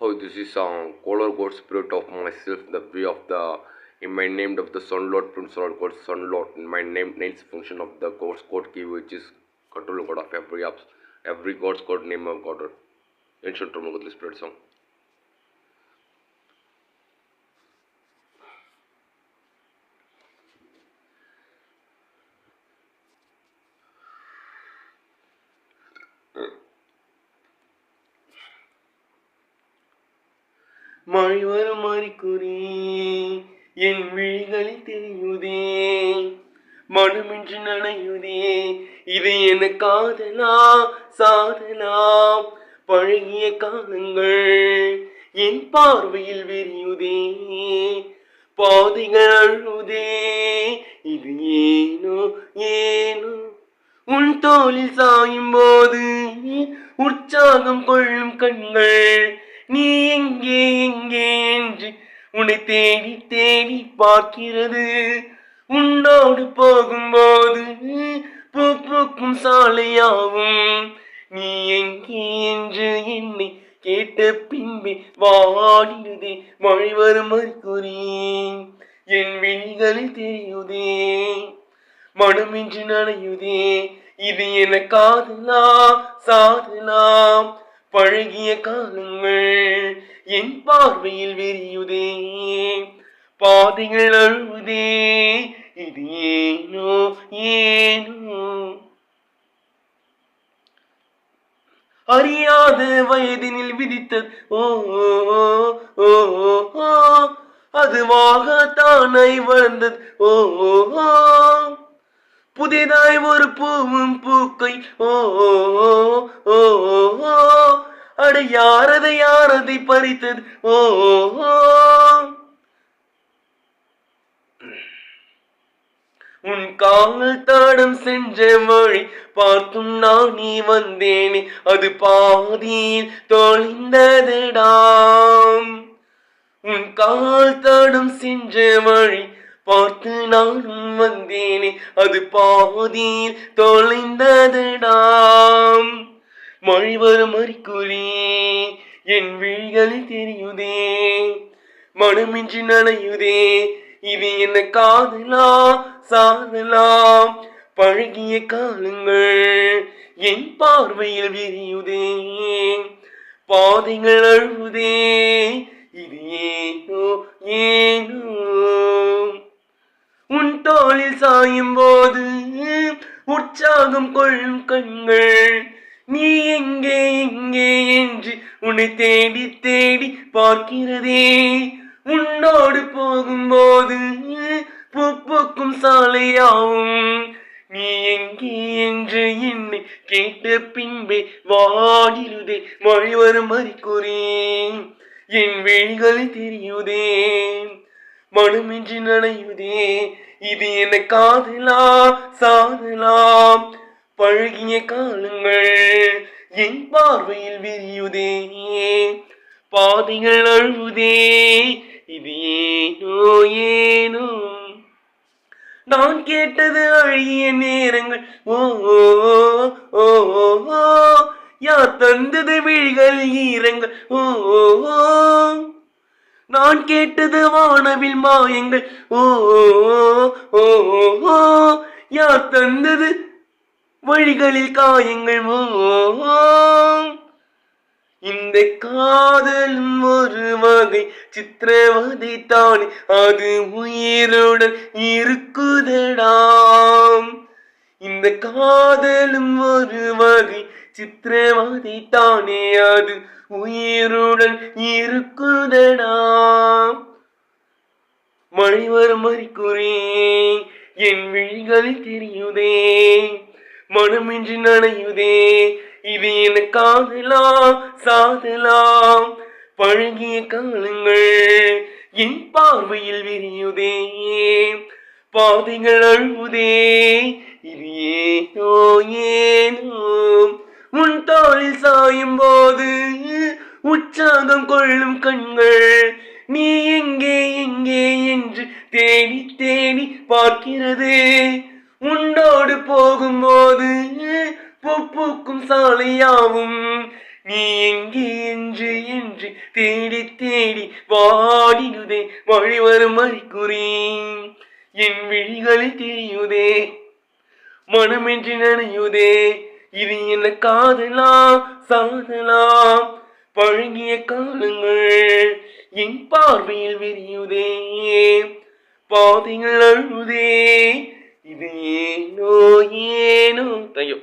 Oh, this is a color code spirit of myself, the way of the in my name of the sunlord principle called sunlord. In my name names function of the god's code key, which is control code of every god's code name of god. Ancient Roman Catholic spirit song. மழை வரும் அறிகுறி என் விழிகளில் தெரியுதே, மனமின்றி நனையுதே, இது என காதலா சாதலா, பழகிய காலங்கள் என் பார்வையில் விரியுதே, பாதைகள் அழுதே, இது ஏனோ ஏனோ உன் தோளில் சாயும் போது உற்சாகம் கொள்ளும் கண்கள், நீ எங்கே எங்கே என்று உன்னை தேடி தேடி பார்க்கிறது, உன்னோடு போகும்போது பூ பூக்கும் சாலையாகும், நீ எங்கே என்று என்னை கேட்ட பின்பே வாடிடுதே, மழை வரும் அறிகுறி என் விழிகளில் தெரியுதே, மனமின்றி நனையுதே, இது என காதலா சாதலா, பழகிய காலங்கள் என் பார்வையில் விரியுதே, பாதைகள் அழுதே, இது ஏனோ ஏனோ. அறியாத வயதினில் விதித்தது ஓ ஓ ஓ, அதுவாகத்தானாய் வளர்ந்தது ஓ ஓ, புதிதாய் ஒரு பூவும் பூக்கை ஓ ஓ ஓ, அட யாரதை பறித்தது ஓ ஓ, உன் கால் தாடம் சென்ற வழி பார்த்தும் நான் நீ வந்தேனே, அது பாதியில் தொலைந்ததடாம், உன் கால் தாடம் சென்ற வழி பார்த்து நானும் வந்தேனே, அது பாதியில் தொலைந்ததடாம், மழை வரும் அறிகுறி என் விழிகளில் தெரியுதே, மனமின்றி நனையுதே, இது என்ன காதலா சாதலா, பழகிய காலங்கள் என் பார்வையில் விரியுதே, பாதைகள் அழுதே, இது ஏனோ ஏனோ. உன் தோளில் சாயும் போது உற்சாகம் கொள்ளும் கண்கள், நீ எங்கே எங்கே என்று உன்னை தேடி தேடி பார்க்கிறதே, உன்னோடு போகும்போது பூ பூக்கும் சாலையாவும், நீ எங்கே என்று என்னை கேட்ட பின்பே வாடிடுதே, மழை வரும் அறிகுறி என் விழிகளில் தெரியுதே, மனமின்றி நனையுதே, இது என்ன காதலா சாதலா, பழகிய காலங்கள் என் பார்வையில் விரியுதே, பாதைகள் அழுதே, இது ஏனோ ஏனோ. நான் கேட்டது அழகிய நேரங்கள் ஓ ஓ ஓ, யார் தந்தது விழிகள் ஈரங்கள் ஓ ஓ, நான் கேட்டது வானவில் மாயங்கள் ஓ ஓ ஓ, யார் தந்தது வழிகளில் காயங்கள் ஓ ஓ, இந்த காதலும் ஒரு வகை சித்திரவதை தானே, அது உயிருடன் இருக்குதடாம், இந்த காதலும் ஒரு வகை சித்திரவதை தானே, அது உயிருடன் இருக்குதடாம், மழை வரும் அறிகுறி என் விழிகளில் தெரியுதே, மனமின்றி நனையுதே, இது என காதலா சாதலா, பழகிய காலங்கள் என் பார்வையில் விரியுதே, பாதைகள் அழுதே, இது ஏனோ ஏனோ. உன் தோளில் சாயும் போது உற்சாகம் கொள்ளும் கண்கள், நீ எங்கே எங்கே என்று தேடி தேடி பார்க்கிறது, உன்னோடு போகும்போது பூ பூக்கும் சாலையாவும், நீ எங்கே என்று தேடி தேடி வாடிடுதே மழை வரும் மறிக்குறி என் விழிகளில் தெரியுதே மனமின்றி நனையுதே இது என்ன காதலாம் சாதலாம் பழகிய காலங்கள் என் பார்வையில் விரியுதே பாதைகள் அழுதே இது ஏனோ ஏனோ தையோ